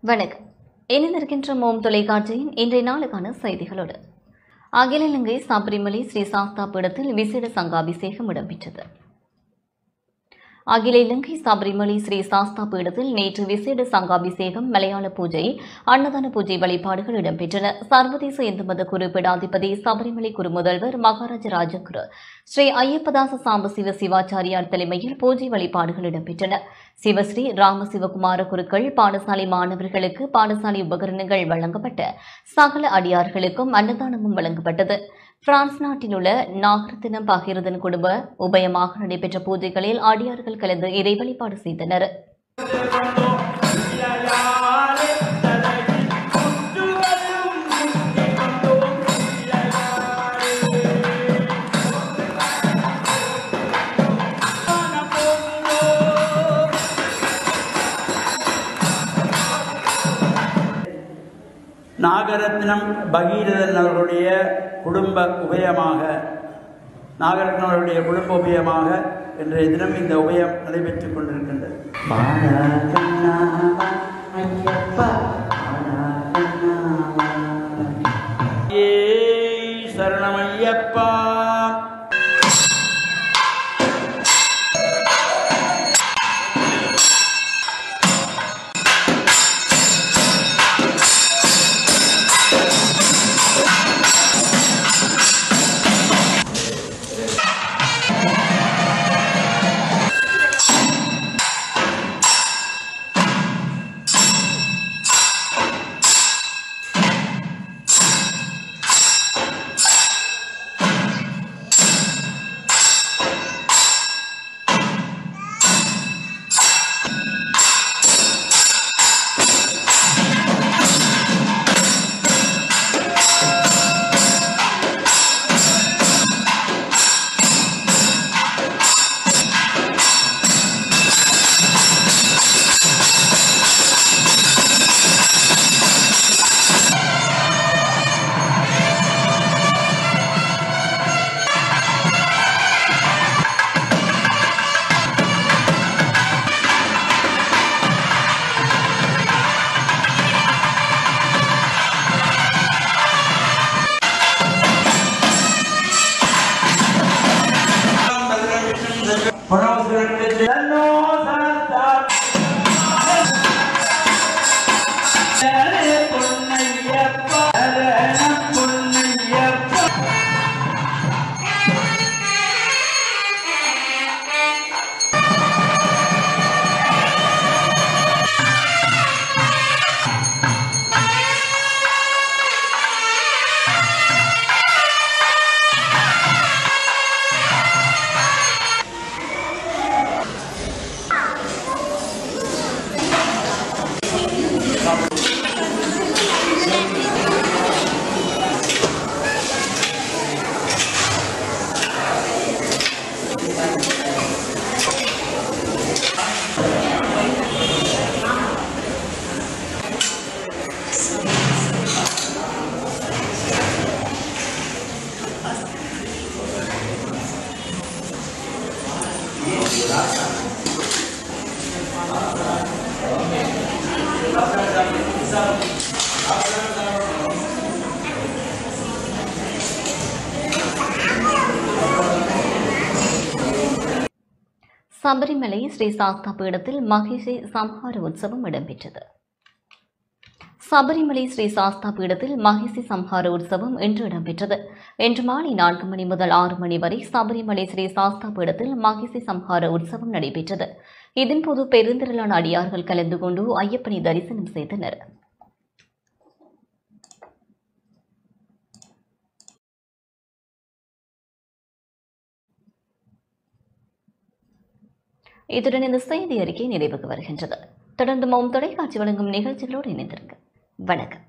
வணக்கம். இணைந்திருக்கின்ற மோம் தொலைக்காட்சியின் இன்றைய நாளுக்கான செய்திகளோடு அகில இலங்கை சபரிமலை ஸ்ரீ சாஸ்தா பீடத்தில் விசேட சங்காபிஷேகம் இடம்பெற்றது. அகில இலங்கை சபரிமலை ஸ்ரீ சாஸ்தா பீடத்தில் நேற்று விசேட சங்காபிஷேகம், மலையாள பூஜை, அன்னதான பூஜை வழிபாடுகள் இடம்பெற்றன. சர்வதேச இந்து மத குரு பீடாதிபதி சபரிமலை குரு முதல்வர் மகாராஜ ராஜகுரு ஸ்ரீ ஐயப்பதாச சாம்பசிவ சிவாச்சாரியார் தலைமையில் பூஜை வழிபாடுகள் இடம்பெற்றன. சிவஸ்ரீ ராமசிவகுமார குருக்கள் பாடசாலை மாணவர்களுக்கு பாடசாலை உபகரணங்கள் வழங்கப்பட்டு சகல அடியார்களுக்கும் அன்னதானமும் வழங்கப்பட்டது. பிரான்ஸ் நாட்டில் உள்ள நாகரத்தினம் பகிர்தன் குடும்ப உபயமாக நடைபெற்ற பூஜைகளில் அடியார்கள் கலந்து இறை வழிபாடு செய்தனர். நாகரத்னம் பகீரதன் அவர்களுடைய குடும்ப உபயமாக இன்றைய தினம் இந்த உபயம் நடைபெற்றுக் கொண்டிருக்கின்றது. சரணமையப்பா. சபரிமலை ஸ்ரீ சாஸ்தா பீடத்தில் மகிஷி சம்ஹார உற்சவம் இடம்பெற்றது. சபரிமலை ஸ்ரீ சாஸ்தா பீடத்தில் மகிஷி சம்ஹார உற்சவம் இன்று இடம்பெற்றது. இன்று மாலை 4 மணி முதல் 6 மணி வரை சபரிமலை ஸ்ரீ சாஸ்தா பீடத்தில் மகிஷி சம்ஹார உற்சவம் நடைபெற்றது. இதன்போது பெருந்திரளான அடியார்கள் கலந்து கொண்டு ஐயப்பனை தரிசனம் செய்தனர். இத்துடன் இந்த செய்தி அறிக்கை நிறைவுக்கு வருகின்றது. தொடர்ந்து மோம் தொலைக்காட்சி வழங்கும் நிகழ்ச்சிகளோடு இணைந்திருங்கள். வணக்கம்.